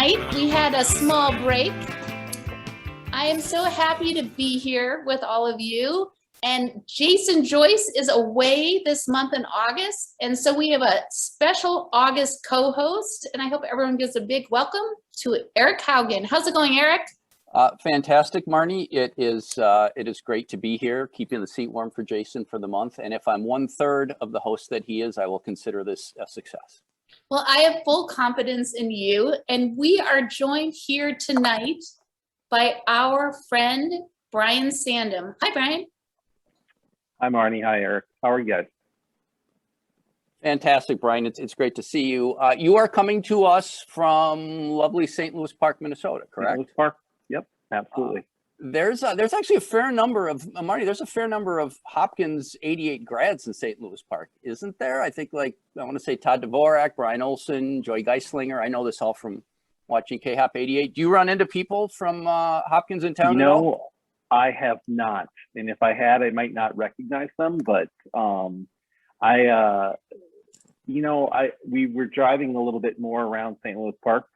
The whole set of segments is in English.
tonight. We had a small break. I am so happy to be here with all of you. And Jason Joyce is away this month in August. And so we have a special August co-host. And I hope everyone gives a big welcome to Eric Haugen. How's it going, Eric? Fantastic, Marnie. It is great to be here, keeping the seat warm for Jason for the month. And if I'm 1/3 of the host that he is, I will consider this a success. Well, I have full confidence in you. And we are joined here tonight by our friend, Brian Sandom. Hi, Brian. Hi, Marnie. Hi, Eric. How are you guys? Fantastic, Brian. It's great to see you. You are coming to us from lovely St. Louis Park, Minnesota, correct? St. Louis Park. Yep, absolutely. There's actually a fair number of Marty. There's a fair number of Hopkins 88 grads in St. Louis Park, isn't there? I think I want to say Todd Dvorak, Brian Olson, Joy Geislinger. I know this all from watching KHOP88. Do you run into people from Hopkins in town? No, I have not. And if I had, I might not recognize them. But we were driving a little bit more around St. Louis Park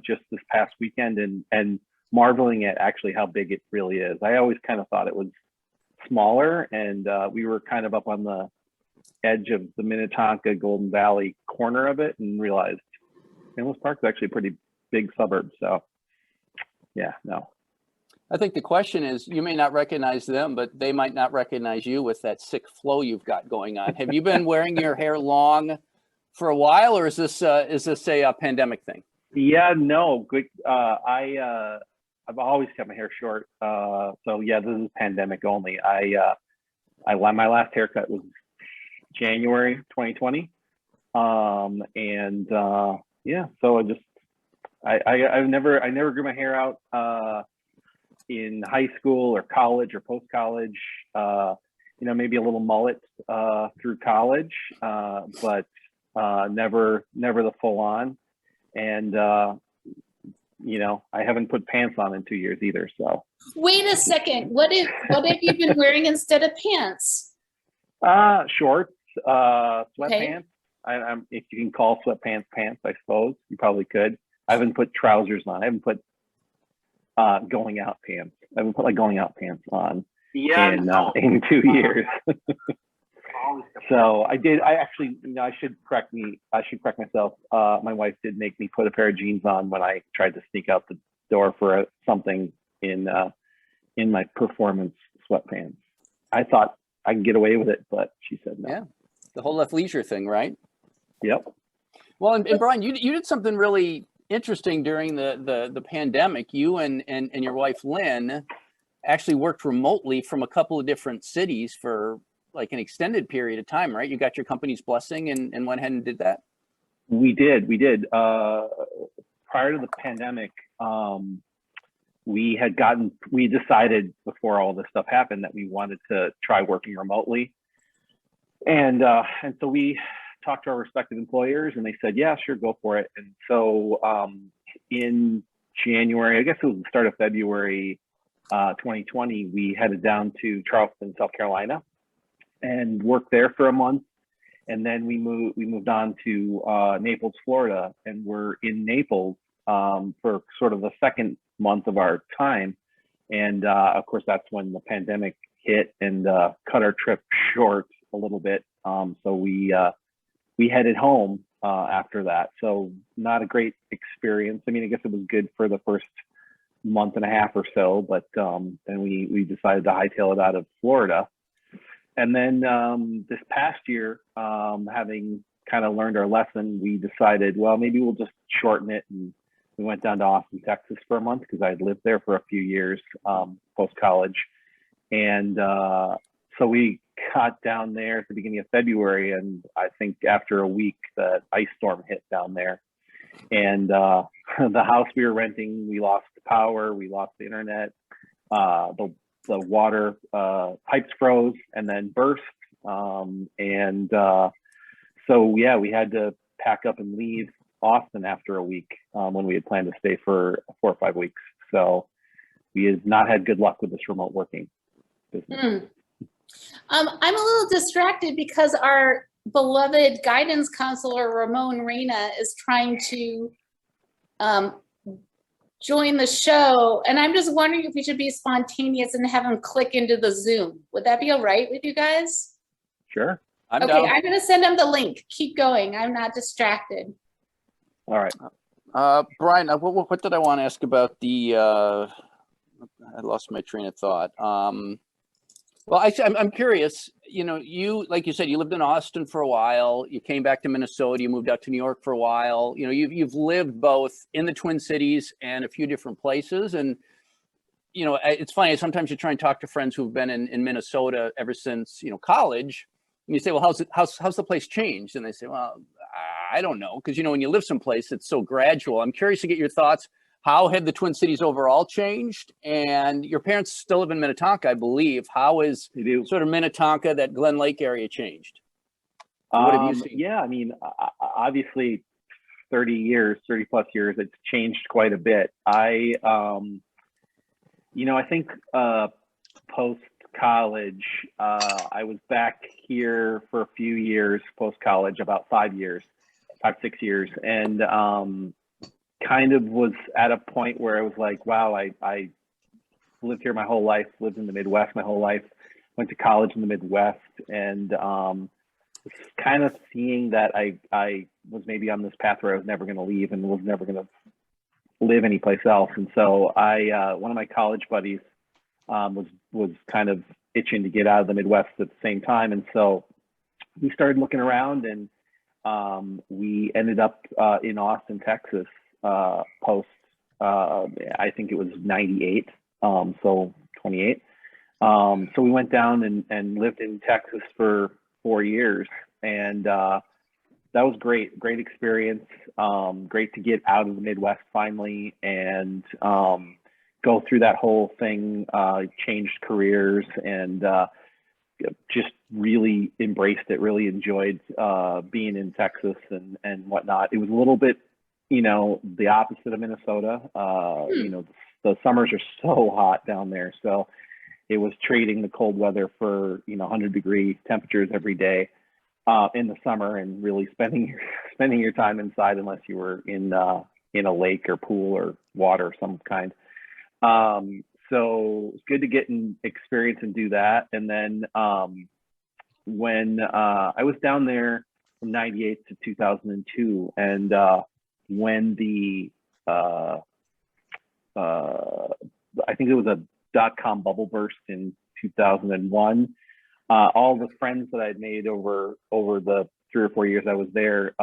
just this past weekend and marveling at actually how big it really is. I always kind of thought it was smaller, and we were kind of up on the edge of the Minnetonka Golden Valley corner of it and realized St. Louis Park is actually a pretty big suburb. So yeah, no. I think the question is, you may not recognize them, but they might not recognize you with that sick flow you've got going on. Have you been wearing your hair long for a while, or is this a pandemic thing? Yeah, no, good. I've always kept my hair short. So yeah, this is pandemic only. My last haircut was January 2020. Yeah, so I never grew my hair out in high school or college or post-college. Maybe a little mullet through college, but never the full on. And I haven't put pants on in 2 years either. So wait a second. What have you been wearing instead of pants? Shorts, sweatpants. Okay. If you can call sweatpants pants, I suppose you probably could. I haven't put trousers on. I haven't put going out pants. I haven't put going out pants on in 2 years. So I did. I should correct myself. My wife did make me put a pair of jeans on when I tried to sneak out the door for something in my performance sweatpants. I thought I could get away with it, but she said no. Yeah, the whole athleisure thing, right? Yep. Well, and Brian, you did something really interesting during the pandemic. You and your wife Lynn actually worked remotely from a couple of different cities for like an extended period of time, right? You got your company's blessing and went ahead and did that. We did. Prior to the pandemic, we decided before all this stuff happened that we wanted to try working remotely, and so we talked to our respective employers, and they said, yeah, sure, go for it. And so in January, I guess it was the start of February 2020, we headed down to Charleston, South Carolina, and worked there for a month. And then we moved on to Naples, Florida, and we're in Naples for sort of the second month of our time. And of course, that's when the pandemic hit and cut our trip short a little bit. So we headed home after that. So not a great experience. I mean, I guess it was good for the first month and a half or so, but then we decided to hightail it out of Florida. And then this past year, having kind of learned our lesson, we decided, well, maybe we'll just shorten it. And we went down to Austin, Texas for a month because I had lived there for a few years post-college. And so we got down there at the beginning of February. And I think after a week, the ice storm hit down there. And the house we were renting, we lost the power, we lost the internet, the water pipes froze and then burst. So yeah, we had to pack up and leave Austin after a week when we had planned to stay for 4 or 5 weeks. So we have not had good luck with this remote working business. I'm a little distracted because our beloved guidance counselor, Ramon Reina, is trying to join the show, and I'm just wondering if we should be spontaneous and have him click into the Zoom. Would that be all right with you guys? Sure. I'm Okay, down. I'm gonna send him the link. Keep going. I'm not distracted. All right. Brian, what did I want to ask about the, I lost my train of thought. Well, I'm curious, you know, like you said, you lived in Austin for a while, you came back to Minnesota, you moved out to New York for a while, you know, you've lived both in the Twin Cities and a few different places. And, you know, it's funny, sometimes you try and talk to friends who've been in Minnesota ever since, you know, college, and you say, well, how's the place changed? And they say, well, I don't know. Because, you know, when you live someplace, it's so gradual. I'm curious to get your thoughts. How have the Twin Cities overall changed? And your parents still live in Minnetonka, I believe. How is sort of Minnetonka, that Glen Lake area, changed? What have you seen? Yeah, I mean, obviously 30 plus years, it's changed quite a bit. I think post-college, I was back here for a few years post-college, about 6 years. And kind of was at a point where I was like, wow, I lived here my whole life, lived in the Midwest my whole life, went to college in the Midwest, and kind of seeing that I was maybe on this path where I was never going to leave and was never going to live anyplace else. And so one of my college buddies was kind of itching to get out of the Midwest at the same time. And so we started looking around, and we ended up in Austin, Texas, post, I think it was 98, so 28. So we went down and lived in Texas for 4 years, and that was great experience. Great to get out of the Midwest finally, and go through that whole thing, changed careers, and just really embraced it, really enjoyed being in Texas and whatnot. It was a little bit, you know, the opposite of Minnesota. You know, the summers are so hot down there. So it was trading the cold weather for, you know, 100-degree temperatures every day in the summer, and really spending your time inside unless you were in a lake or pool or water of some kind. So it's good to get an experience and do that. And then when I was down there from 98 to 2002, and when the I think it was a .com bubble burst in 2001, all the friends that I'd made over the 3 or 4 years I was there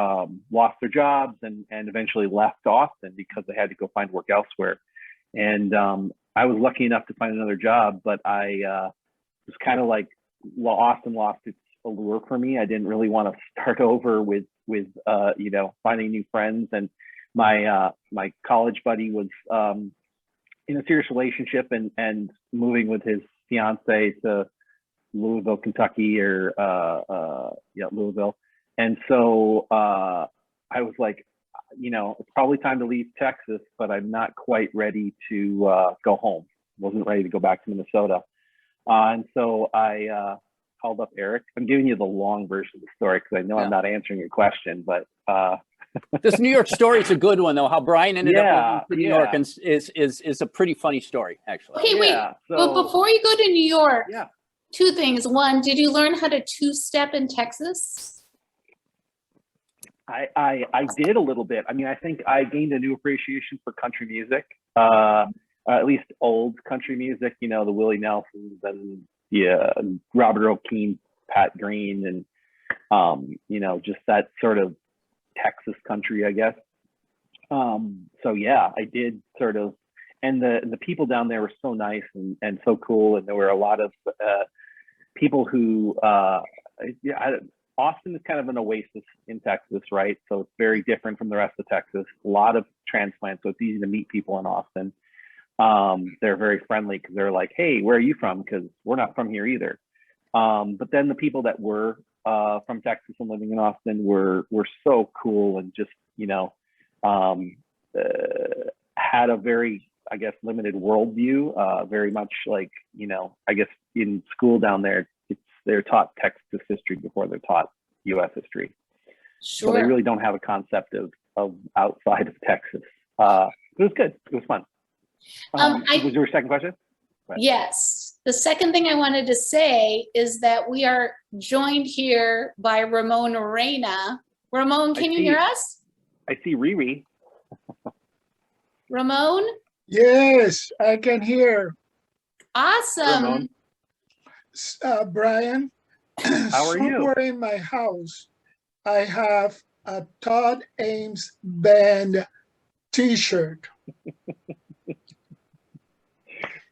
lost their jobs and eventually left Austin because they had to go find work elsewhere. And I was lucky enough to find another job, but I was kind of like, well, Austin lost its allure for me. I didn't really want to start over with you know, finding new friends. And my college buddy was in a serious relationship and moving with his fiance to Louisville, Kentucky, or Louisville. And so I was like, you know, it's probably time to leave Texas, but I'm not quite ready to go home. Wasn't ready to go back to Minnesota. And so I called up Eric. I'm giving you the long version of the story because I know I'm not answering your question, but this New York story is a good one, though. How Brian ended up in New York is a pretty funny story, actually. Okay, wait. But before you go to New York, 2 things. One, did you learn how to two-step in Texas? I did a little bit. I mean, I think I gained a new appreciation for country music, at least old country music, you know, the Willie Nelsons and Robert Earl Keen, Pat Green, and, you know, just that sort of Texas country, I guess. So yeah, I did sort of, and the people down there were so nice and so cool. And there were a lot of people who, Austin is kind of an oasis in Texas, right? So it's very different from the rest of Texas. A lot of transplants, so it's easy to meet people in Austin. They're very friendly because they're like, hey, where are you from? Because we're not from here either. But then the people that were from Texas and living in Austin were so cool and just, you know, had a very, I guess, limited worldview, very much like, you know, I guess in school down there, they're taught Texas history before they're taught U.S. history. Sure. So they really don't have a concept of outside of Texas. It was good. It was fun. Was your second question? Right. Yes. The second thing I wanted to say is that we are joined here by Ramon Reina. Ramon, can you hear us? I see Riri. Ramon? Yes, I can hear. Awesome. Brian, How are you? somewhere in my house, I have a Todd Ames band t-shirt.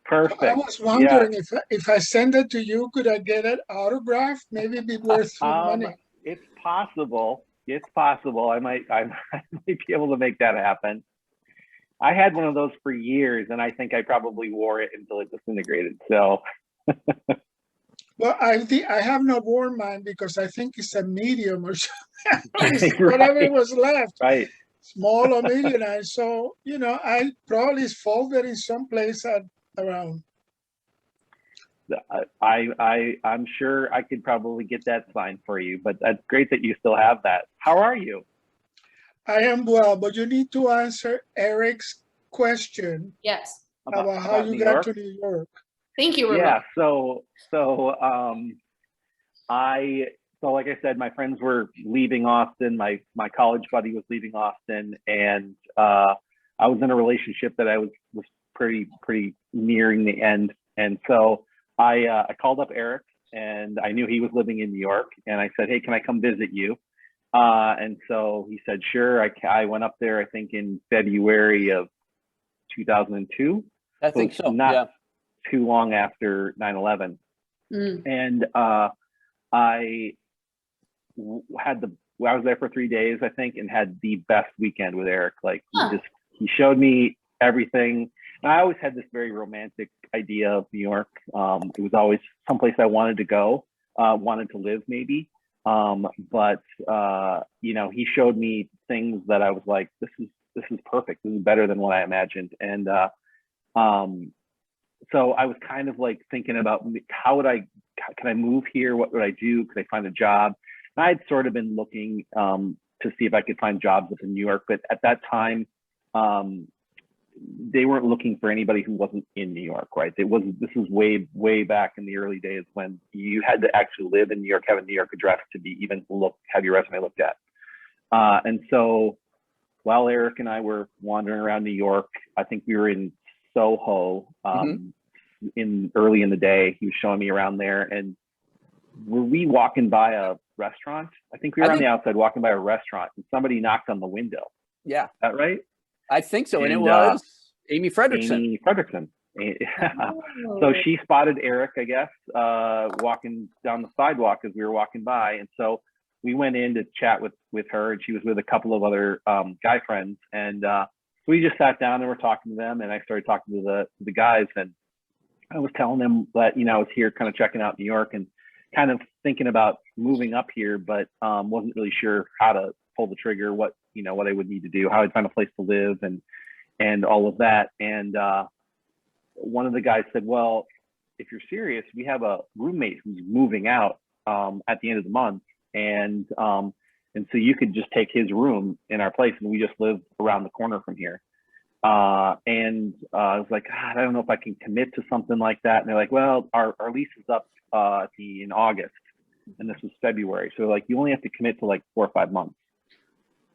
Perfect. I was wondering if I send it to you, could I get it autographed? Maybe it'd be worth some money. It's possible. It's possible. I might be able to make that happen. I had one of those for years, and I think I probably wore it until it disintegrated. So, well, I have not worn mine because I think it's a medium or something. Right. Whatever was left, right. small or medium. And so, you know, I probably folded in some place around. I'm sure I could probably get that signed for you, but that's great that you still have that. How are you? I am well, but you need to answer Eric's question Yes. about how you got to New York. Thank you, Ramon. Yeah. So like I said, my friends were leaving Austin. My college buddy was leaving Austin, and I was in a relationship that I was pretty nearing the end, and so I called up Eric, and I knew he was living in New York, and I said, hey, can I come visit you? And so he said, sure. I went up there, I think in February of 2002. I think so. Not too long after 9/11. And I was there for 3 days, I think, and had the best weekend with Eric. Like he showed me everything. And I always had this very romantic idea of New York. It was always someplace I wanted to go, wanted to live maybe. But you know, he showed me things that I was like, this is perfect. This is better than what I imagined. And so I was kind of like thinking about can I move here? What would I do? Could I find a job? And I had sort of been looking to see if I could find jobs up in New York, but at that time, they weren't looking for anybody who wasn't in New York, right? This was way back in the early days when you had to actually live in New York, have a New York address to be even have your resume looked at. And so while Eric and I were wandering around New York, I think we were in Soho early in the day. He was showing me around there, and were we walking by a restaurant? I think we were on the outside walking by a restaurant, and somebody knocked on the window. Yeah. Is that right? I think so. And it was Amy Fredrickson. Amy Fredrickson. So she spotted Eric, I guess, walking down the sidewalk as we were walking by. And so we went in to chat with her, and she was with a couple of other guy friends. And we just sat down and we're talking to them. And I started talking to the guys, and I was telling them that, you know, I was here kind of checking out New York and kind of thinking about moving up here, but wasn't really sure how to pull the trigger, what I would need to do, how I'd find a place to live and all of that. And one of the guys said, well, if you're serious, we have a roommate who's moving out at the end of the month. And so you could just take his room in our place, and we just live around the corner from here. And I was like, God, I don't know if I can commit to something like that. And they're like, well, our lease is up in August, and this was February. So like, you only have to commit to like 4 or 5 months.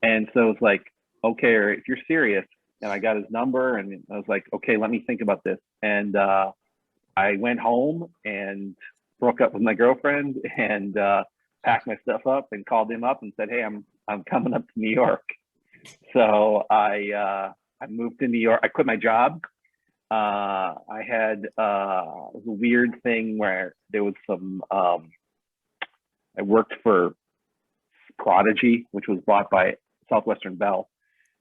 And so it's like, okay, if you're serious. And I got his number, and I was like, okay, let me think about this. And I went home and broke up with my girlfriend and packed my stuff up and called him up and said, hey, I'm coming up to New York. So I moved to New York. I quit my job. I had a weird thing where there was some, I worked for Prodigy, which was bought by Southwestern Bell.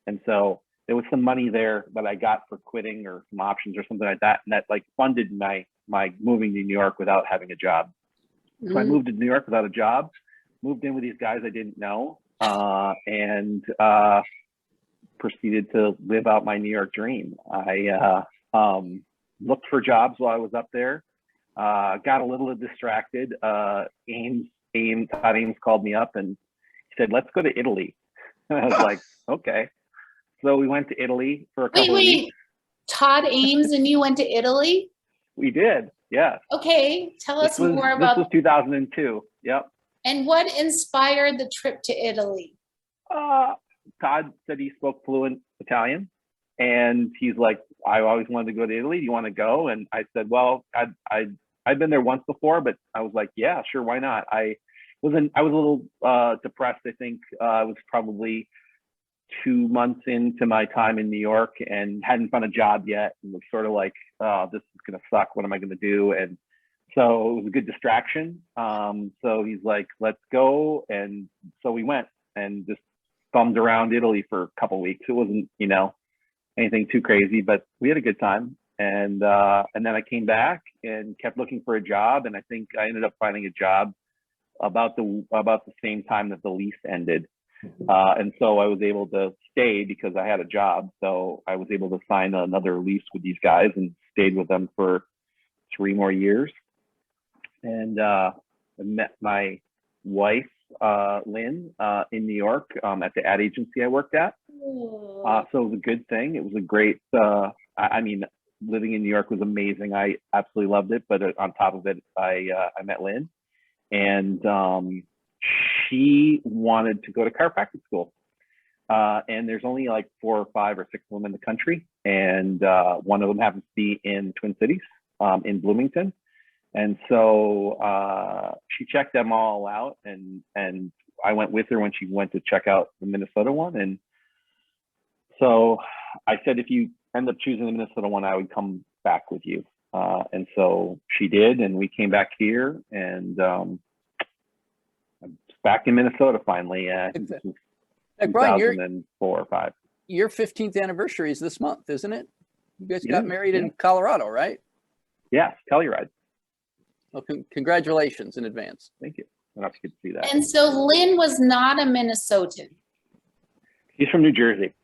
And so there was some money there that I got for quitting, or some options or something like that. And that like funded my moving to New York without having a job. So I moved to New York without a job, moved in with these guys I didn't know, and proceeded to live out my New York dream. I looked for jobs while I was up there, got a little distracted. Todd Ames called me up and he said, let's go to Italy. And I was like, okay. So we went to Italy for a couple of weeks. Todd Ames and you went to Italy? We did, yeah. Okay, tell us more This about, was 2002. Yep. and what inspired the trip to Italy? Todd said he spoke fluent Italian, and he's like, I always wanted to go to Italy. Do you want to go? And I said, well, I've been there once before, but I was like, yeah, sure, why not? I was a little depressed. I think I was probably 2 months into my time in New York and hadn't found a job yet, and was sort of like, oh, this is gonna suck. What am I gonna do? And so it was a good distraction. So he's like, let's go, and so we went and just bummed around Italy for a couple of weeks. It wasn't, anything too crazy, but we had a good time. And then I came back and kept looking for a job, and I think I ended up finding a job about the same time that the lease ended. And so I was able to stay because I had a job. So I was able to sign another lease with these guys and stayed with them for 3 more years. And I met my wife, Lynn, in New York at the ad agency I worked at. So it was a good thing. It was a great, I mean, living in New York was amazing. I absolutely loved it. But on top of it, I met Lynn, and she wanted to go to chiropractic school. And there's only like 4 or 5 or 6 of them in the country. And one of them happens to be in Twin Cities, in Bloomington. And so she checked them all out, and I went with her when she went to check out the Minnesota one. And so I said, if you end up choosing the Minnesota one, I would come back with you. And so she did, and we came back here, and I'm back in Minnesota finally. I think this was Brian, 2004 or 5. Your 15th anniversary is this month, isn't it? You guys got Yeah, married yeah. in Colorado, right? Yeah, Telluride. Well, congratulations in advance. Thank you. I don't know if you could see that. And so Lynn was not a Minnesotan. He's from New Jersey.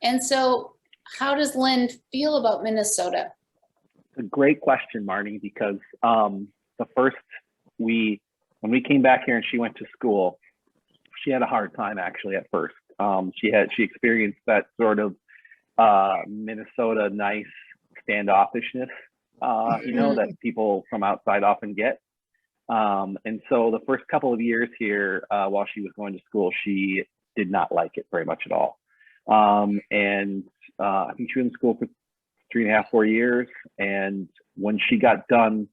And so how does Lynn feel about Minnesota? It's a great question, Marnie, because when we came back here and she went to school, she had a hard time actually at first. She experienced that sort of Minnesota nice standoffishness, that people from outside often get. And so the first couple of years here, while she was going to school, she did not like it very much at all. And I think she was in school for 3.5, 4 years. And when she got done,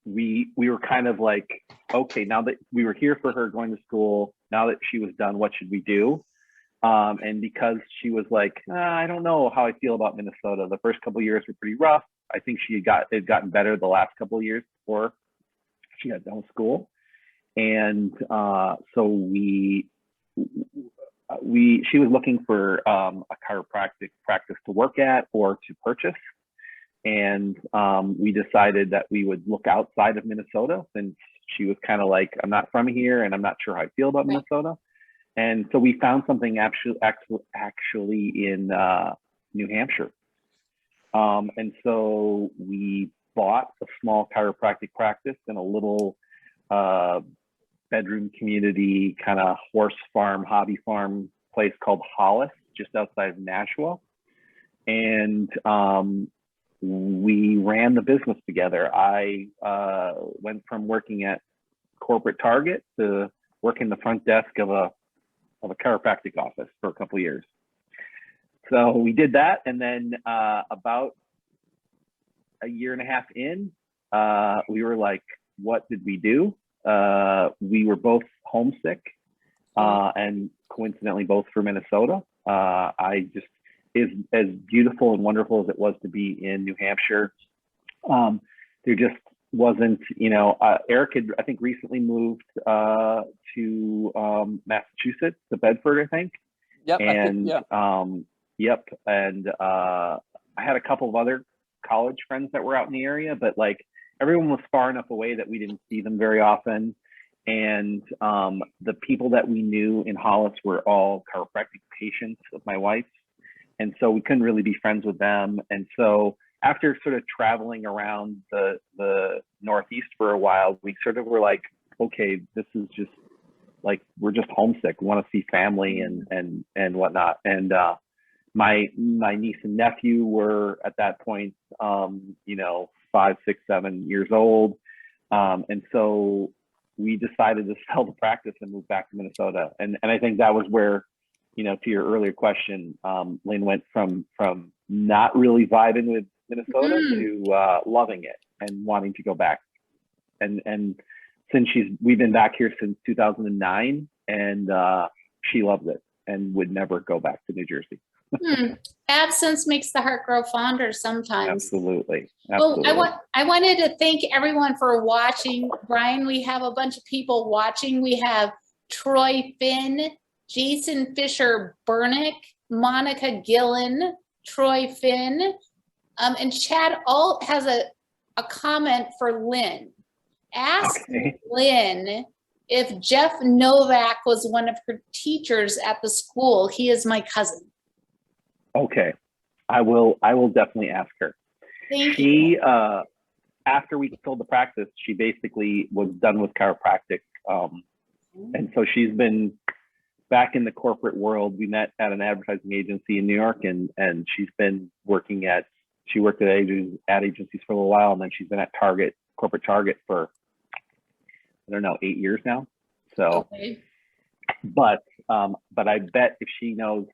we were kind of like, okay, now that we were here for her going to school, now that she was done, what should we do? And because she was like, I don't know how I feel about Minnesota. The first couple of years were pretty rough. I think she had gotten better the last couple of years before she got done with school. And so she was looking for a chiropractic practice to work at or to purchase. And we decided that we would look outside of Minnesota, since she was kind of like, I'm not from here and I'm not sure how I feel about Minnesota. And so we found something actually in New Hampshire. And so we bought a small chiropractic practice in a little bedroom community kind of horse farm, hobby farm place called Hollis, just outside of Nashua. And we ran the business together. I went from working at corporate Target to working the front desk of a chiropractic office for a couple of years. So we did that, and then about 1.5 years in, we were like, what did we do? We were both homesick, and coincidentally both from Minnesota. Is as beautiful and wonderful as it was to be in New Hampshire, there just wasn't, Eric had, I think, recently moved to Massachusetts, to Bedford, I think. Yep. And Yep. And I had a couple of other college friends that were out in the area, but like everyone was far enough away that we didn't see them very often. And the people that we knew in Hollis were all chiropractic patients of my wife's. And so we couldn't really be friends with them. And so after sort of traveling around the Northeast for a while, we sort of were like, okay, this is just like, we're just homesick. We want to see family and whatnot. And My niece and nephew were at that point, 5, 6, 7 years old. And so we decided to sell the practice and move back to Minnesota. And I think that was where, to your earlier question, Lynn went from not really vibing with Minnesota to loving it and wanting to go back. And since we've been back here since 2009, and she loves it and would never go back to New Jersey. Absence makes the heart grow fonder sometimes. Absolutely. Well, I wanted to thank everyone for watching. Brian, we have a bunch of people watching. We have Troy Finn, Jason Fisher Burnick, Monica Gillen, Troy Finn, and Chad Alt has a comment for Lynn. Ask Lynn if Jeff Novak was one of her teachers at the school. He is my cousin. Okay, I will definitely ask her. Thank you. After we sold the practice, she basically was done with chiropractic. And so she's been back in the corporate world. We met at an advertising agency in New York, and she's been she worked at ad agencies for a little while, and then she's been at corporate Target for, 8 years now. So, but I bet if she knows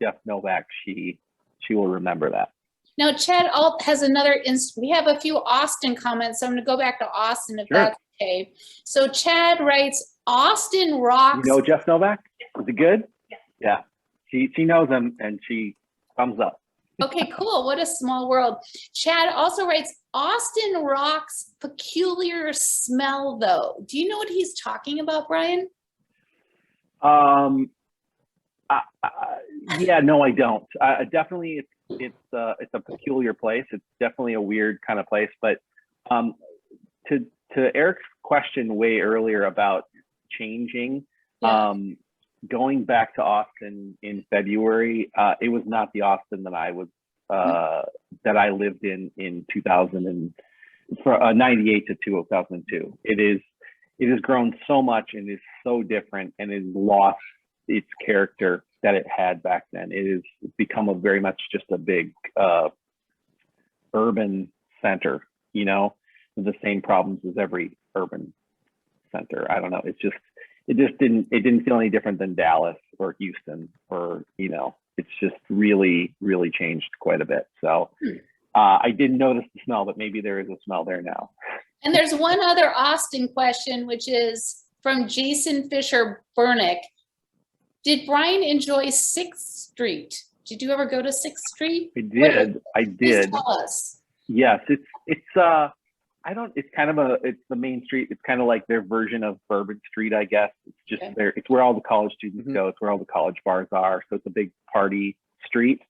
Jeff Novak, she will remember that. Now, Chad Alt has another we have a few Austin comments, so I'm going to go back to Austin if that's okay. So Chad writes, Austin rocks. You know Jeff Novak? Is it good? Yeah. She knows him, and she thumbs up. Okay, cool. What a small world. Chad also writes, Austin rocks peculiar smell, though. Do you know what he's talking about, Brian? Yeah, no, I don't. Definitely, it's a peculiar place. It's definitely a weird kind of place. But to Eric's question way earlier about changing, going back to Austin in February, it was not the Austin that I was that I lived in 2000 and from 98 to 2002. It has grown so much and is so different, and it has lost its character that it had back then. It has become a very much just a big urban center, with the same problems as every urban center. I don't know. It didn't feel any different than Dallas or Houston, or it's just really, really changed quite a bit. So I didn't notice the smell, but maybe there is a smell there now. And there's one other Austin question, which is from Jason Fisher Burnick. Did Brian enjoy 6th Street? Did you ever go to 6th Street? I did. Please tell us. Yes, it's the main street. It's kind of like their version of Bourbon Street, I guess. It's just there. It's where all the college students go. It's where all the college bars are. So it's a big party street.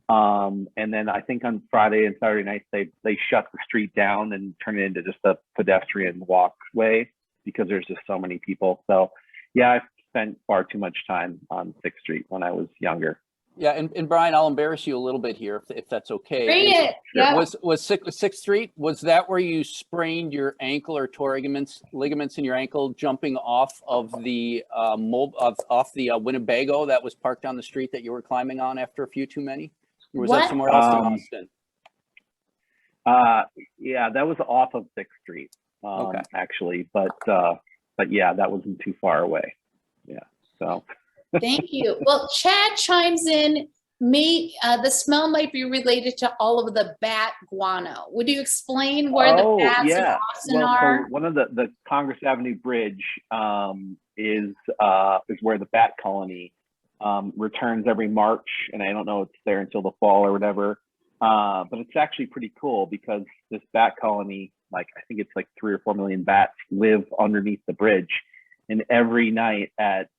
And then I think on Friday and Saturday nights, they shut the street down and turn it into just a pedestrian walkway because there's just so many people. So yeah, I've spent far too much time on 6th Street when I was younger. Yeah, and Brian, I'll embarrass you a little bit here if that's okay. Bring it. Yeah. Was 6th Street, was that where you sprained your ankle or tore ligaments in your ankle jumping off of the Winnebago that was parked down the street that you were climbing on after a few too many? Or was that somewhere else in Austin? Yeah, that was off of 6th Street, actually, but yeah, that wasn't too far away. Yeah, so. Thank you. Well, Chad chimes in, the smell might be related to all of the bat guano. Would you explain where the bats in Austin are? So one of the Congress Avenue Bridge is where the bat colony returns every March, and I don't know if it's there until the fall or whatever. But it's actually pretty cool because this bat colony, I think it's 3 or 4 million bats live underneath the bridge, and every night at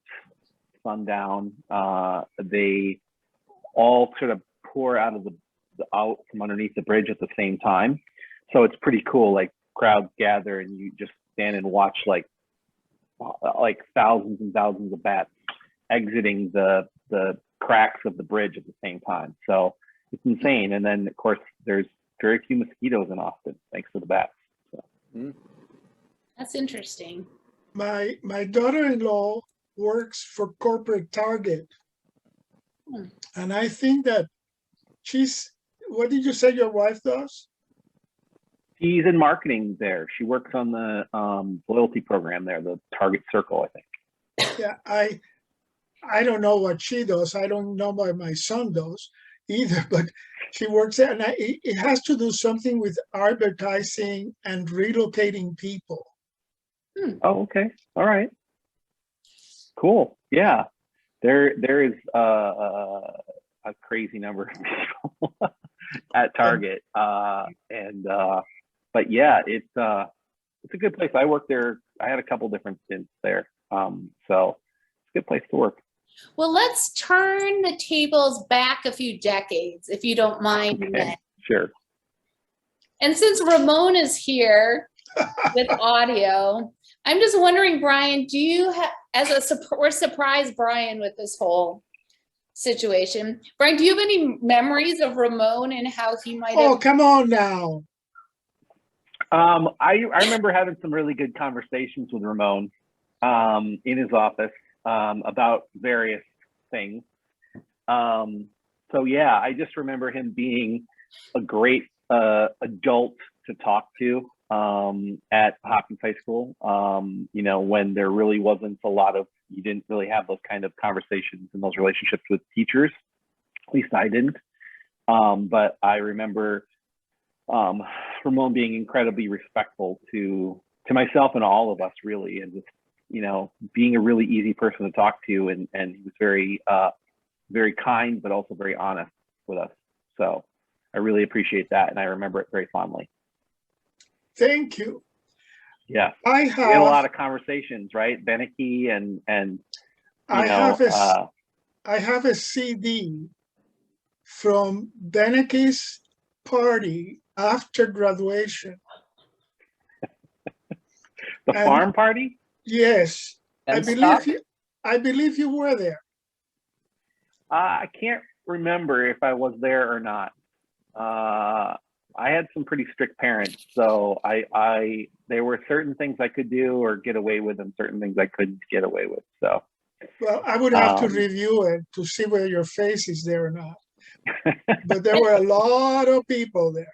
sundown, they all sort of pour out from underneath the bridge at the same time. So it's pretty cool. Crowds gather and you just stand and watch like thousands and thousands of bats exiting the cracks of the bridge at the same time. So it's insane. And then of course there's very few mosquitoes in Austin thanks to the bats. So. That's interesting. My daughter-in-law works for corporate Target. And I think that what did you say your wife does? She's in marketing there. She works on the loyalty program there, the Target Circle, I think. Yeah, I don't know what she does. I don't know what my son does either, but she works there, and it has to do something with advertising and relocating people. Oh, okay. All right. Cool. Yeah. There is a crazy number of people at Target. But yeah, it's a good place. I worked there. I had a couple different stints there. So it's a good place to work. Well, let's turn the tables back a few decades, if you don't mind. Okay, sure. And since Ramon is here with audio, I'm just wondering, Brian, do you have, we're surprised Brian with this whole situation. Brian, do you have any memories of Ramon and how he might have? Oh, come on now. I remember having some really good conversations with Ramon in his office about various things. So yeah, I just remember him being a great adult to talk to at Hopkins High School. You know, when there really wasn't a lot of, you didn't really have those kind of conversations and those relationships with teachers. At least I didn't. But I remember Ramon being incredibly respectful to myself and all of us, really, and just, you know, being a really easy person to talk to, and he was very very kind, but also very honest with us. So I really appreciate that, and I remember it very fondly. Thank you. Yeah, I we had a lot of conversations, right? Beneke and I have a CD from Beneke's party after graduation. The farm party? Yes, And I believe you were there. I can't remember if I was there or not. I had some pretty strict parents, so there were certain things I could do or get away with, and certain things I couldn't get away with. So, well, I would have to review it to see whether your face is there or not. But there were a lot of people there.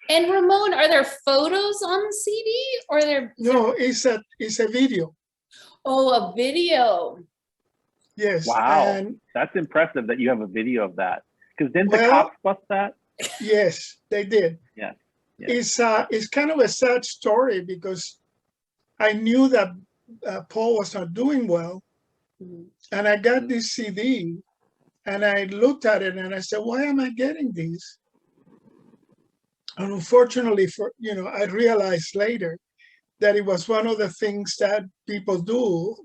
And Ramon, are there photos on the CD or there? No, it's a video. Oh, a video. Yes. Wow, and that's impressive that you have a video of that. Because didn't the cops bust that? Yes, they did. Yeah. It's kind of a sad story because I knew that Paul was not doing well, and I got this CD, and I looked at it and I said, "Why am I getting these?" And unfortunately, I realized later that it was one of the things that people do,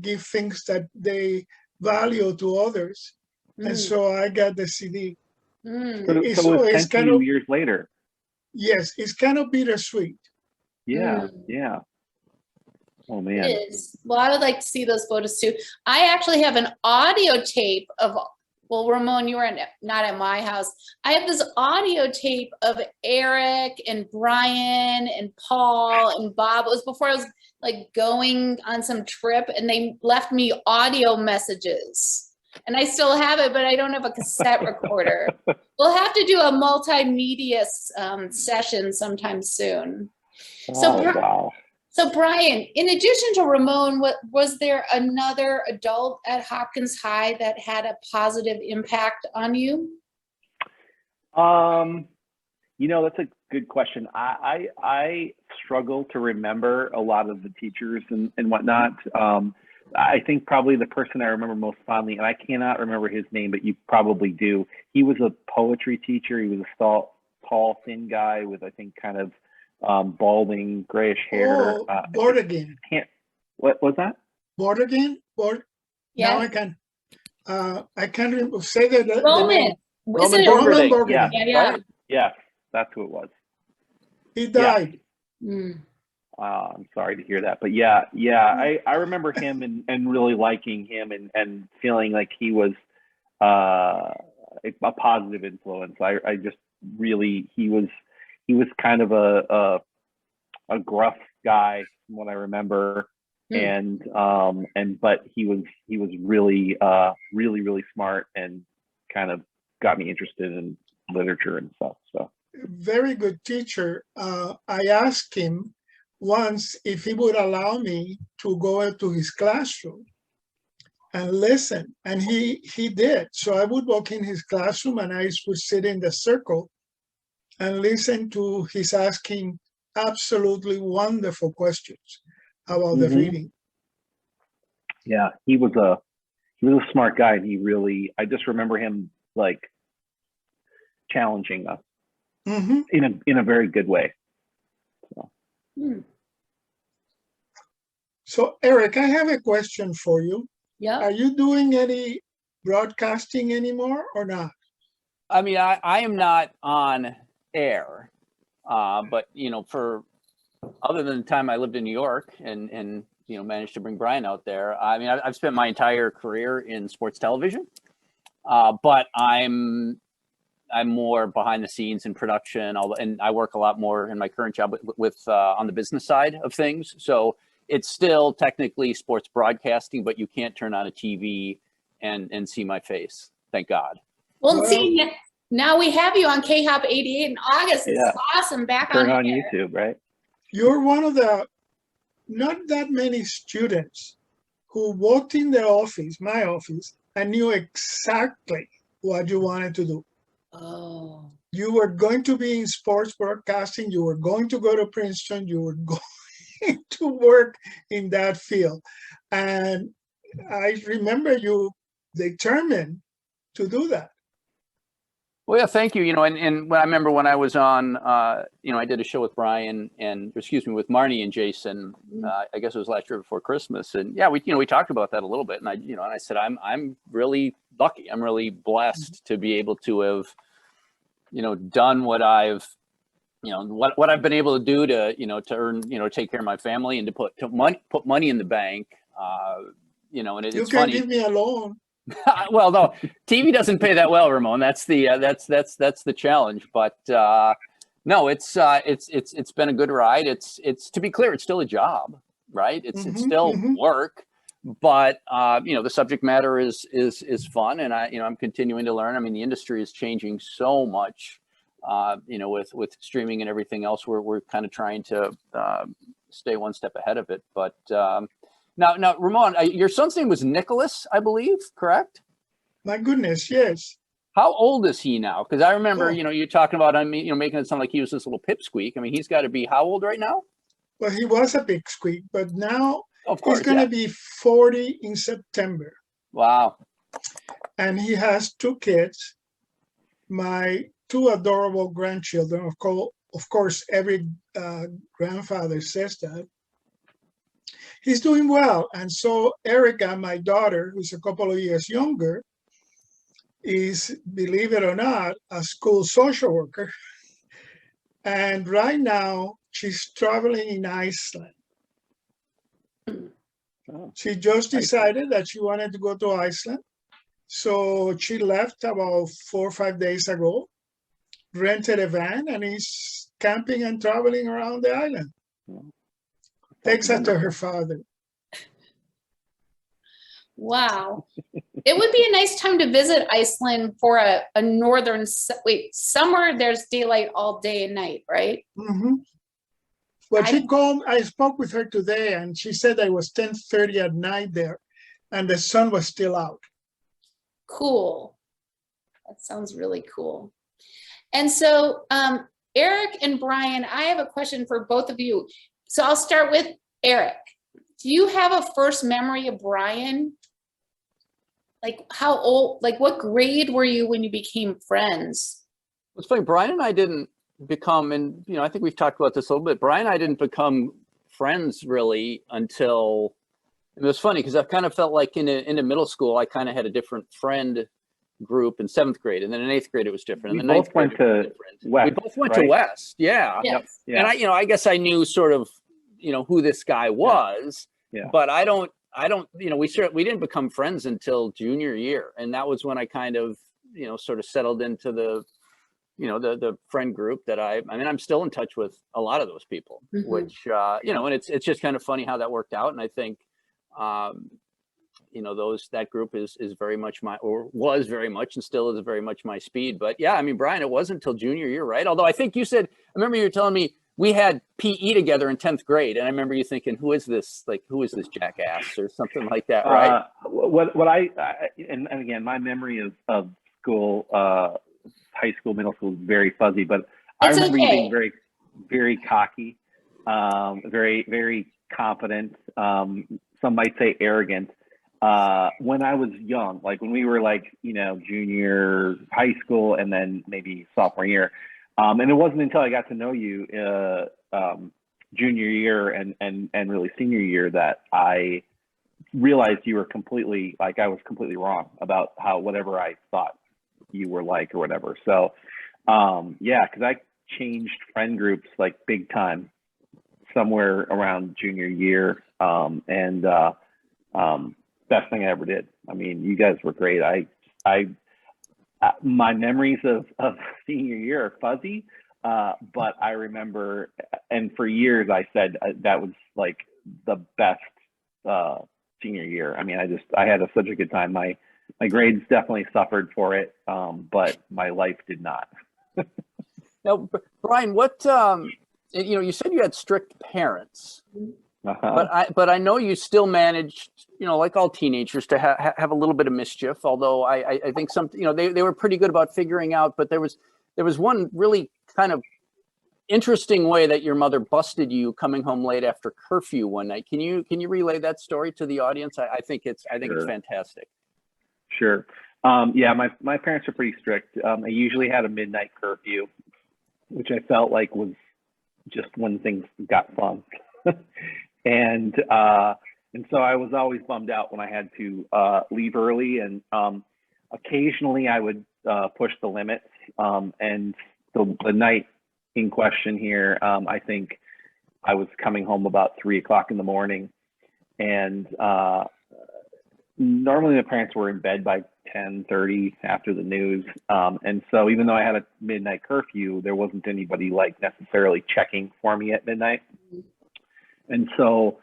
give things that they value to others. And so I got the CD. So it's 10 kind of years later. Yes, it's kind of bittersweet. Yeah, yeah. Oh man. It is. Well, I would like to see those photos too. I actually have an audio tape of, well, Ramon, you were not at my house. I have this audio tape of Eric and Brian and Paul and Bob. It was before I was like going on some trip, and they left me audio messages. And I still have it, but I don't have a cassette recorder. We'll have to do a multimedia session sometime soon. Wow. So Brian, in addition to Ramon, was there another adult at Hopkins High that had a positive impact on you? That's a good question. I struggle to remember a lot of the teachers and whatnot. I think probably the person I remember most fondly, and I cannot remember his name, but you probably do. He was a poetry teacher. He was a tall, thin guy with, I think, kind of balding, grayish hair. Bordegan. What was that? Bordegan? Yeah. Now I can't remember. Say that. Roman. Roman Bordegan. Yeah. Right? Yes, that's who it was. He died. Yeah. I'm sorry to hear that, but yeah, I remember him and really liking him and feeling like he was a positive influence. I just really, he was kind of a gruff guy from what I remember, but he was really really smart and kind of got me interested in literature and stuff. So Very good teacher. I asked him once if he would allow me to go into his classroom and listen, and he did. So I would walk in his classroom and I would sit in the circle and listen to his asking absolutely wonderful questions about the reading. Yeah, he was a smart guy, and I just remember him like challenging us in a very good way. So. So Eric, I have a question for you. Yeah. Are you doing any broadcasting anymore or not? I mean, I am not on air, but you know, for other than the time I lived in New York and you know, managed to bring Brian out there. I mean, I've spent my entire career in sports television, but I'm more behind the scenes in production, and I work a lot more in my current job with on the business side of things. So it's still technically sports broadcasting, but you can't turn on a TV and see my face. Thank God. Well, see, now we have you on KHOP88 in August. It's awesome. Back Turn on on air. YouTube, right? You're one of the not that many students who walked in the office, my office, and knew exactly what you wanted to do. Oh. You were going to be in sports broadcasting. You were going to go to Princeton. You were going to work in that field. And I remember you determined to do that. Well, yeah, thank you. You know, and I remember when I was on, you know, I did a show with Brian with Marnie and Jason. I guess it was last year before Christmas, and yeah, we talked about that a little bit. And I said I'm really lucky. I'm really blessed to be able to have, you know, done what I've been able to do to, you know, to earn, you know, take care of my family and to put money in the bank. You know, and it's funny. You can give me a loan. Well, no, TV doesn't pay that well, Ramon. That's the challenge. But no, it's been a good ride. It's to be clear, it's still a job, right? It's still work, but you know, the subject matter is fun, and I'm continuing to learn. I mean, the industry is changing so much, you know, with streaming and everything else. We're kind of trying to stay one step ahead of it, but. Now, Ramon, your son's name was Nicholas, I believe, correct? My goodness, yes. How old is he now? Because I remember, you know, you talking about, you know, making it sound like he was this little pipsqueak. I mean, he's got to be how old right now? Well, he was a pipsqueak, but now of course, he's going to be 40 in September. Wow. And he has 2 kids, my 2 adorable grandchildren. Of course, every grandfather says that. He's doing well. And so Erica, my daughter, who's a couple of years younger, is, believe it or not, a school social worker. And right now she's traveling in Iceland. Oh. She just decided that she wanted to go to Iceland. So she left about 4 or 5 days ago, rented a van, and is camping and traveling around the island. Takes after her father. Wow. It would be a nice time to visit Iceland for a northern, summer there's daylight all day and night, right? Well, she called, I spoke with her today, and she said it was 10:30 at night there, and the sun was still out. Cool. That sounds really cool. And so, Eric and Brian, I have a question for both of you. So I'll start with Eric. Do you have a first memory of Brian? Like how old, like what grade were you when you became friends? It's funny, Brian and I didn't become, and you know, I think we've talked about this a little bit. Brian and I didn't become friends really until, it was funny because I kind of felt like into middle school, I kind of had a different friend group in 7th grade, and then in 8th grade it was different. And we both went to West. We both went to West, yeah. Yes. Yeah. And I guess I knew sort of, you know, who this guy was, but I don't, you know, we didn't become friends until junior year, and that was when I kind of, you know, sort of settled into the, you know, the friend group that I mean, I'm still in touch with a lot of those people, which, you know, and it's just kind of funny how that worked out. And I think, you know, that group is very much or was very much, and still is very much my speed. But yeah, I mean, Brian, it wasn't until junior year, right? Although I think you said, I remember you were telling me we had PE together in 10th grade. And I remember you thinking, who is this jackass or something like that, right? And again, my memory of school, high school, middle school is very fuzzy, but I remember you being very, very cocky, very, very confident. Some might say arrogant. When I was young, like when we were like, you know, junior high school and then maybe sophomore year. And it wasn't until I got to know you junior year and really senior year that I realized you were completely, like, I was completely wrong about whatever I thought you were like or whatever. So yeah, because I changed friend groups like big time somewhere around junior year. Best thing I ever did. I mean, you guys were great. My memories of senior year are fuzzy, but I remember, and for years I said that was like the best senior year. I mean, I had such a good time. My grades definitely suffered for it, but my life did not. Now, Brian, what you know, you said you had strict parents, but I know you still managed, you know, like all teenagers, to have a little bit of mischief. Although I think you know, they were pretty good about figuring out. But there was one really kind of interesting way that your mother busted you coming home late after curfew one night. Can you relay that story to the audience? I think it's fantastic. Sure. Yeah, my parents are pretty strict. I usually had a midnight curfew, which I felt like was just when things got fun. And so I was always bummed out when I had to leave early, and occasionally I would push the limits. And the night in question here, I think I was coming home about 3 o'clock in the morning, and normally my parents were in bed by 10:30 after the news. And so even though I had a midnight curfew, there wasn't anybody like necessarily checking for me at midnight. And so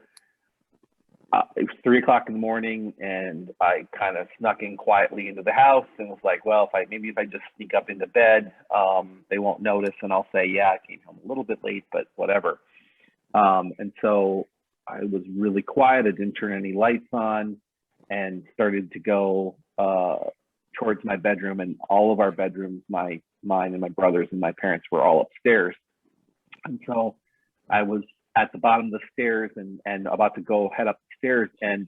it was 3 o'clock in the morning, and I kind of snuck in quietly into the house and was like, well, if I just sneak up into bed, they won't notice, and I'll say, yeah, I came home a little bit late, but whatever. And so I was really quiet. I didn't turn any lights on, and started to go towards my bedroom. And all of our bedrooms, mine and my brother's and my parents, were all upstairs. And so I was at the bottom of the stairs and about to head up the stairs, and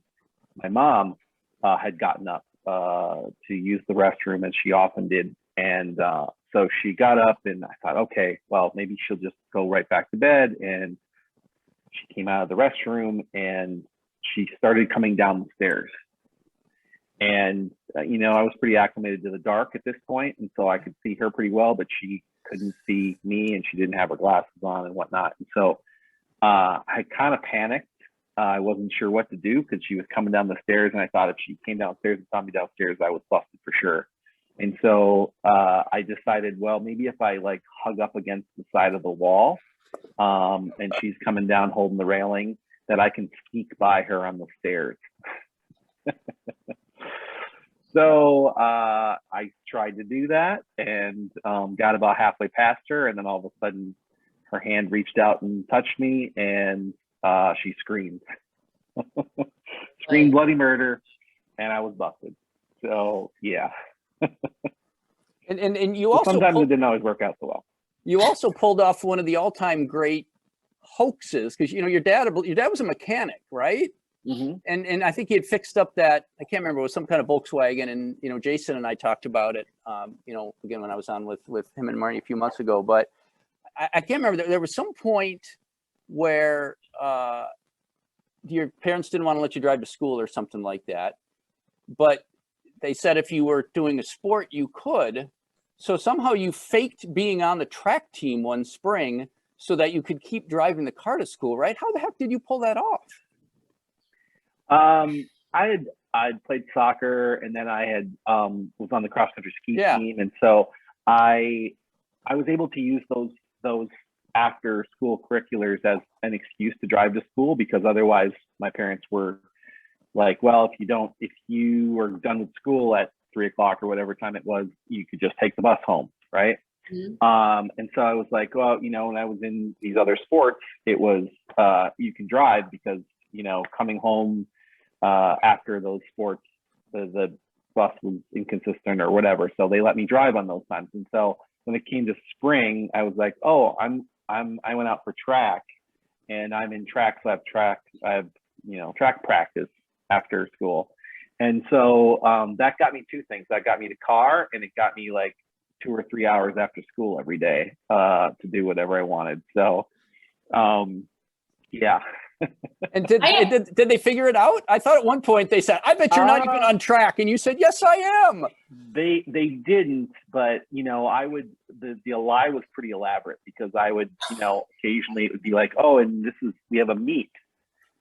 my mom had gotten up to use the restroom, as she often did. And so she got up, and I thought, okay, well, maybe she'll just go right back to bed. And she came out of the restroom, and she started coming down the stairs. And you know, I was pretty acclimated to the dark at this point, and so I could see her pretty well, but she couldn't see me, and she didn't have her glasses on and whatnot. And so I kind of panicked. I wasn't sure what to do, because she was coming down the stairs, and I thought if she came downstairs and saw me downstairs, I was busted for sure. And so I decided, well, maybe if I like hug up against the side of the wall, and she's coming down holding the railing, that I can sneak by her on the stairs. So I tried to do that, and got about halfway past her, and then all of a sudden her hand reached out and touched me, and she screamed. Screamed bloody murder, and I was busted. So yeah. and you also sometimes it didn't always work out so well. You also pulled off one of the all-time great hoaxes, because you know your dad was a mechanic, right? Mm-hmm. And I think he had fixed up that, I can't remember, it was some kind of Volkswagen, and you know, Jason and I talked about it, you know, again, when I was on with him and Marnie a few months ago. But I can't remember, there was some point where your parents didn't want to let you drive to school or something like that, but they said if you were doing a sport you could. So somehow you faked being on the track team one spring so that you could keep driving the car to school, right? How the heck did you pull that off? I'd played soccer, and then I had was on the cross country ski team, and so I was able to use those after school curriculars as an excuse to drive to school, because otherwise my parents were like, well, if you were done with school at 3 o'clock or whatever time it was, you could just take the bus home, right? And so I was like, well, when I was in these other sports, it was you can drive because coming home after those sports, the bus was inconsistent or whatever, so they let me drive on those times. And so when it came to spring, I was like, oh, I went out for track, and I'm in track, so I have track practice after school. And so that got me two things. That got me the car, and it got me like 2 or 3 hours after school every day to do whatever I wanted. So yeah. And did they figure it out? I thought at one point they said, I bet you're not even on track. And you said, yes, I am. They didn't, but the lie was pretty elaborate, because I would, occasionally it would be like, oh, and we have a meet.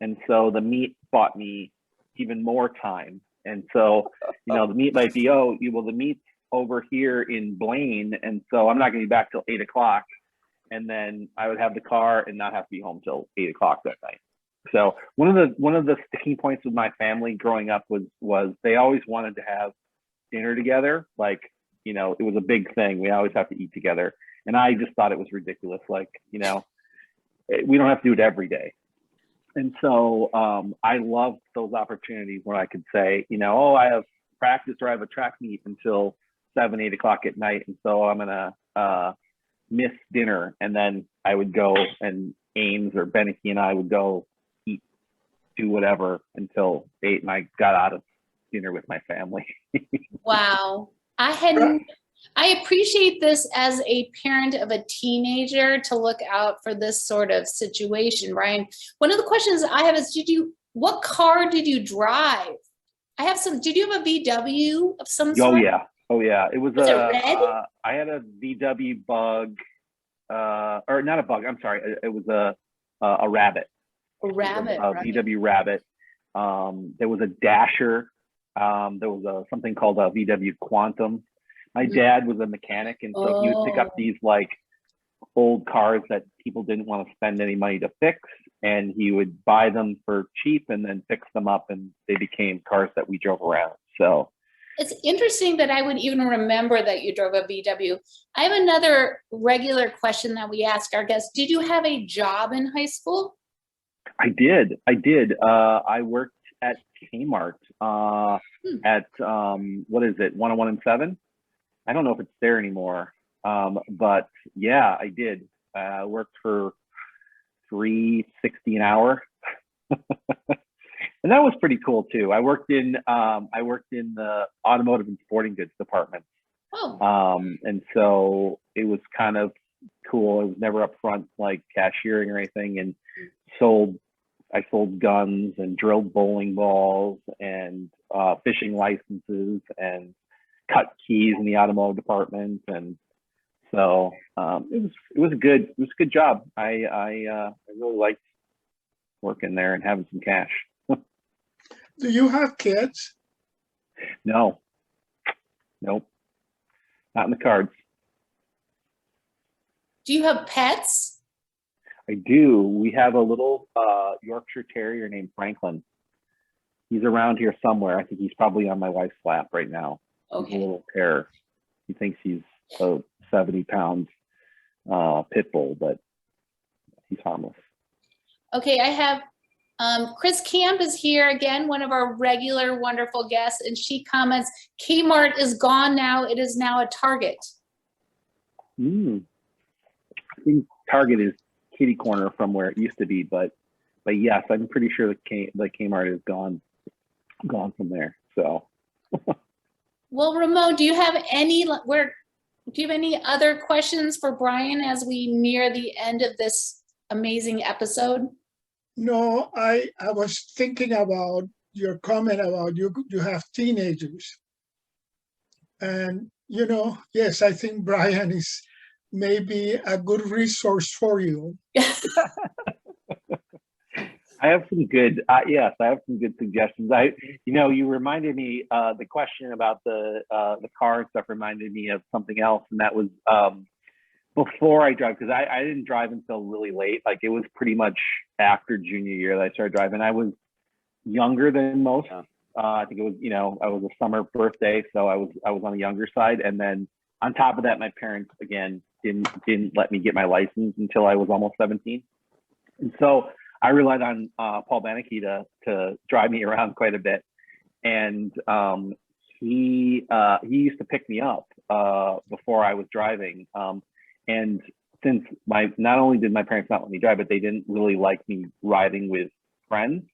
And so the meet bought me even more time. And so, the meet might be, the meet's over here in Blaine. And so I'm not going to be back till 8 o'clock. And then I would have the car and not have to be home till 8 o'clock that night. So one of the sticking points with my family growing up was they always wanted to have dinner together. Like, it was a big thing. We always have to eat together. And I just thought it was ridiculous. Like, we don't have to do it every day. And so I loved those opportunities where I could say, I have practice or I have a track meet until 7, 8 o'clock at night. And so I'm going to miss dinner. And then I would go, and Ames or Beneke and I would go eat, do whatever until 8. And I got out of dinner with my family. Wow. I appreciate this as a parent of a teenager to look out for this sort of situation, Brian. One of the questions I have is, what car did you drive? Did you have a VW of some sort? Oh yeah. It was it red? I had a VW Bug, or not a Bug. I'm sorry. It was a Rabbit. A Rabbit. A VW Rabbit. There was a Dasher. There was something called a VW Quantum. My dad was a mechanic, and so he would pick up these like old cars that people didn't want to spend any money to fix, and he would buy them for cheap and then fix them up, and they became cars that we drove around. So it's interesting that I would even remember that you drove a VW. I have another regular question that we ask our guests. Did you have a job in high school? I did. I worked at Kmart at what is it, 101 and 7? I don't know if it's there anymore, but yeah, I did. I worked for $3.60 an hour, and that was pretty cool too. I worked in the automotive and sporting goods department, and so it was kind of cool. It was never up front like cashiering or anything, and I sold guns and drilled bowling balls and fishing licenses and cut keys in the automotive department. And so it was a good job. I really liked working there and having some cash. Do you have kids? No, nope, not in the cards. Do you have pets? I do. We have a little Yorkshire Terrier named Franklin. He's around here somewhere. I think he's probably on my wife's lap right now. Okay. He's a little terror. He thinks he's a 70-pound pit bull, but he's harmless. Okay, I have Chris Camp is here again, one of our regular wonderful guests, and she comments, Kmart is gone now. It is now a Target. I think Target is kitty corner from where it used to be, but yes, I'm pretty sure the Kmart is gone from there. So. Well, Ramon, do you have any other questions for Brian as we near the end of this amazing episode? No, I was thinking about your comment about you have teenagers. And, yes, I think Brian is maybe a good resource for you. I have some good, yes, I have some good suggestions. You reminded me, the question about the car and stuff reminded me of something else. And that was before I drive, because I didn't drive until really late. Like it was pretty much after junior year that I started driving. I was younger than most. Yeah. I think it was, I was a summer birthday, so I was on the younger side. And then on top of that, my parents again didn't let me get my license until I was almost 17. And so I relied on Paul Banachke to drive me around quite a bit. And he used to pick me up before I was driving. And since not only did my parents not let me drive, but they didn't really like me riding with friends.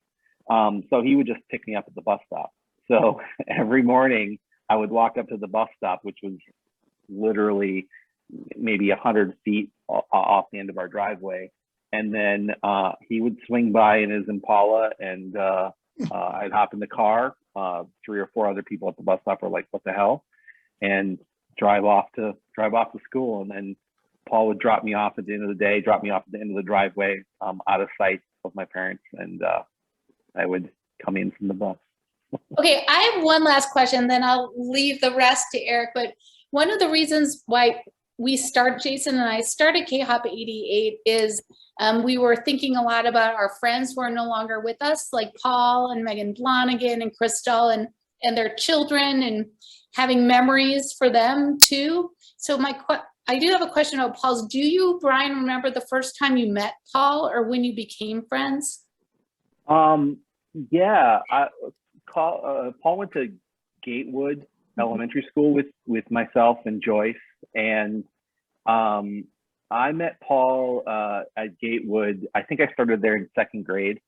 So he would just pick me up at the bus stop. So every morning I would walk up to the bus stop, which was literally maybe 100 feet off the end of our driveway. And then he would swing by in his Impala, and I'd hop in the car. 3 or 4 other people at the bus stop were like, "What the hell?" and drive off to school. And then Paul would drop me off at the end of the day, drop me off at the end of the driveway, out of sight of my parents, and I would come in from the bus. Okay, I have one last question, then I'll leave the rest to Eric. But one of the reasons why Jason and I started KHOP88 is we were thinking a lot about our friends who are no longer with us, like Paul and Megan Blonigan and Crystal and their children, and having memories for them too. So I do have a question about Paul's. Do you, Brian, remember the first time you met Paul or when you became friends? Yeah, Paul went to Gatewood Elementary School with myself and Joyce, and I met Paul at Gatewood. I think I started there in 2nd grade,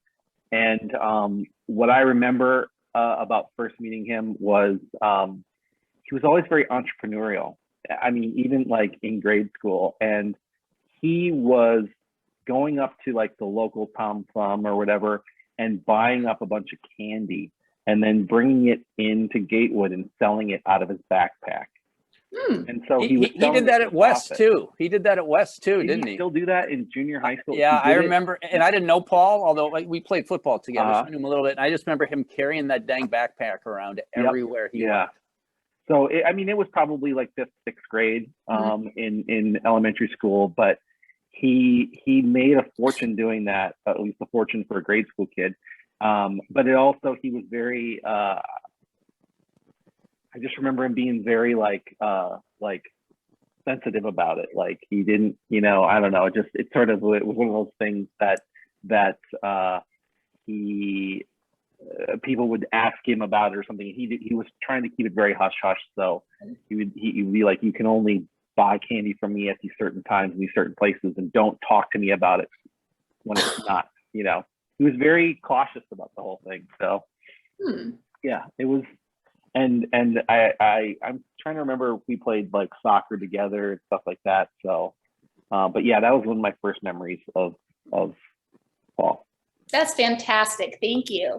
and what I remember about first meeting him was he was always very entrepreneurial. I mean, even like in grade school, and he was going up to like the local Tom Thumb or whatever and buying up a bunch of candy and then bringing it into Gatewood and selling it out of his backpack. And so he did that at West too. He did that at West too, didn't he? Still do that in junior high school? Yeah, I remember, and I didn't know Paul, although we played football together, so I knew him a little bit. And I just remember him carrying that dang backpack around everywhere he went. So it was probably like 5th, 6th grade in elementary school, but he made a fortune doing that, at least a fortune for a grade school kid. But he was very I just remember him being very like sensitive about it. Like he didn't, I don't know, it was one of those things that people would ask him about it or something. He was trying to keep it very hush hush. So he would be like, "You can only buy candy from me at these certain times in these certain places, and don't talk to me about it when it's not." He was very cautious about the whole thing. So yeah, it was. And I'm trying to remember, we played like soccer together and stuff like that. So, but yeah, that was one of my first memories of Paul. That's fantastic. Thank you.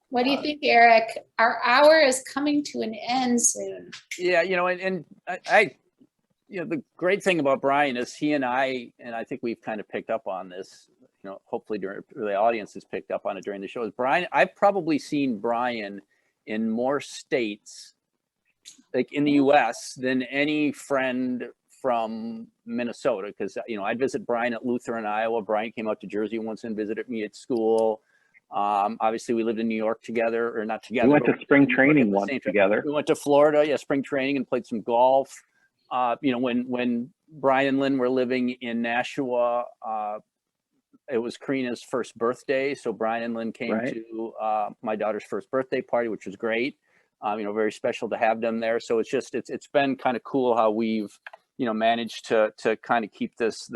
What do you think, Eric? Our hour is coming to an end soon. Yeah, and I the great thing about Brian is he and I think we've kind of picked up on this, hopefully the audience has picked up on it during the show, is Brian. I've probably seen Brian in more states, like in the US, than any friend from Minnesota, because I'd visit Brian at Lutheran, Iowa. Brian came out to Jersey once and visited me at school. Obviously we lived in New York together, or not together. We went to spring training once together. We went to Florida, spring training, and played some golf. When Brian and Lynn were living in Nashua, it was Karina's first birthday. So Brian and Lynn came to my daughter's first birthday party, which was great. Very special to have them there. So it's been kind of cool how we've, managed to kind of keep this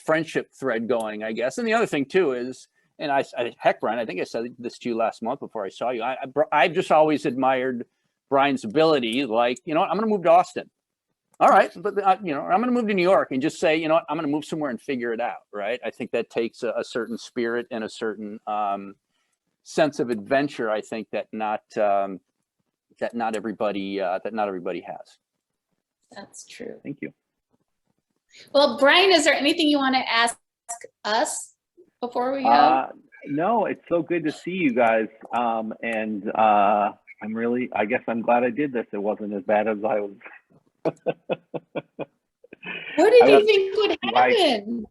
friendship thread going, I guess. And the other thing too is, and heck, Brian, I think I said this to you last month before I saw you. I've just always admired Brian's ability. Like, I'm going to move to Austin. All right, but I'm going to move to New York and just say, I'm going to move somewhere and figure it out. Right. I think that takes a certain spirit and a certain sense of adventure. I think that not everybody has. That's true. Thank you. Well, Brian, is there anything you want to ask us before we go? No, it's so good to see you guys. And I guess I'm glad I did this. It wasn't as bad as I was. What did you think would happen?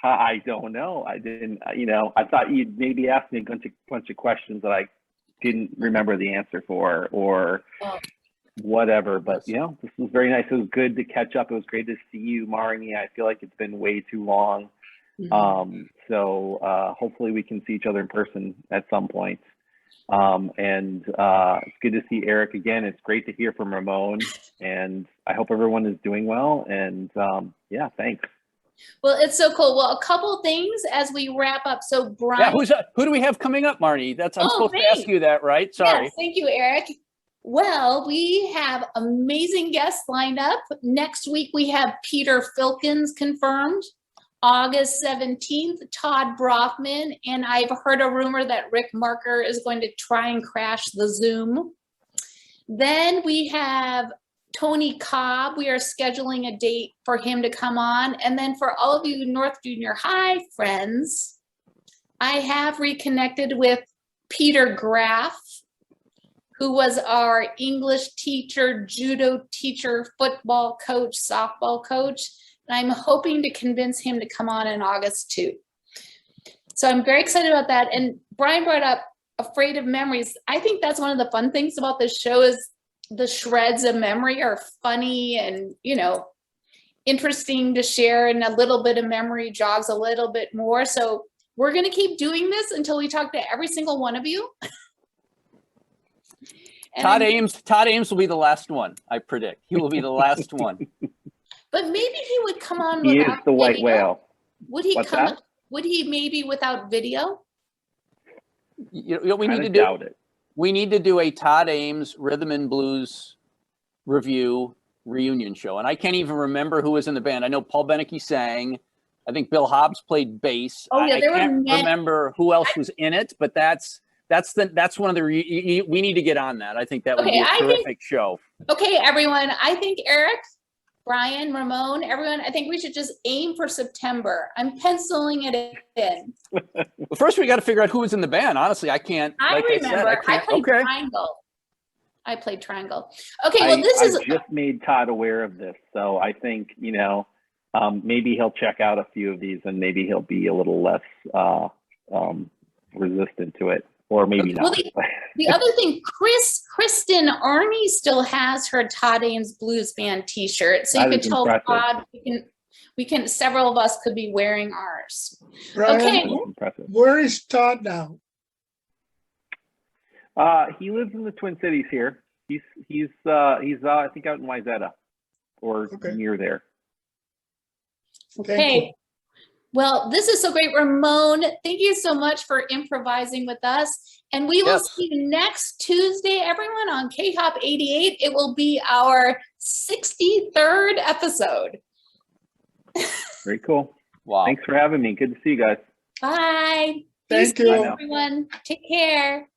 I don't know. I didn't, I thought you'd maybe ask me a bunch of questions that I didn't remember the answer for or whatever. But, this was very nice. It was good to catch up. It was great to see you, Marnie. I feel like it's been way too long. So hopefully we can see each other in person at some point. And it's good to see Eric again. It's great to hear from Ramon. And I hope everyone is doing well. And yeah, thanks. Well, it's so cool. Well, a couple things as we wrap up. So Brian. Yeah, who do we have coming up, Marnie? I'm supposed to ask you that, right? Sorry. Yes, thank you, Eric. Well, we have amazing guests lined up. Next week, we have Peter Filkins confirmed. August 17th, Todd Brothman. And I've heard a rumor that Rick Marker is going to try and crash the Zoom. Then we have Tony Cobb. We are scheduling a date for him to come on. And then for all of you North Junior High friends, I have reconnected with Peter Graff, who was our English teacher, judo teacher, football coach, softball coach. And I'm hoping to convince him to come on in August too. So I'm very excited about that. And Brian brought up Afraid of Memories. I think that's one of the fun things about this show is the shreds of memory are funny and, interesting to share, and a little bit of memory jogs a little bit more. So we're going to keep doing this until we talk to every single one of you. Todd Ames will be the last one, I predict. He will be the last one. But maybe he would come on He without is the white video. whale. Would he What's come? that? Would he maybe without video? We need to Doubt it. We need to do a Todd Ames Rhythm and Blues review reunion show. And I can't even remember who was in the band. I know Paul Beneke sang. I think Bill Hobbs played bass. Oh yeah, I can't remember who else was in it, but that's one of the we need to get on that. I think that would be a terrific show. Okay, everyone. I think Eric, Brian, Ramon, everyone, I think we should just aim for September. I'm penciling it in. Well, first we got to figure out who was in the band. Honestly, I can't. I remember. I played Triangle. I played Triangle. Okay, well, I just made Todd aware of this, so I think maybe he'll check out a few of these, and maybe he'll be a little less resistant to it, or maybe not. Well, the other thing, Kristen Arnie still has her Todd Ames Blues Band T-shirt, so you can tell Todd we can. Several of us could be wearing ours. Brian, okay, where is Todd now? He lives in the Twin Cities here. He's I think out in Wayzata or near there. Okay. Well, this is so great, Ramon. Thank you so much for improvising with us. And we will see you next Tuesday, everyone, on KHOP88. It will be our 63rd episode. Very cool. Wow. Thanks for having me. Good to see you guys. Bye. Thank you. Everyone. Take care.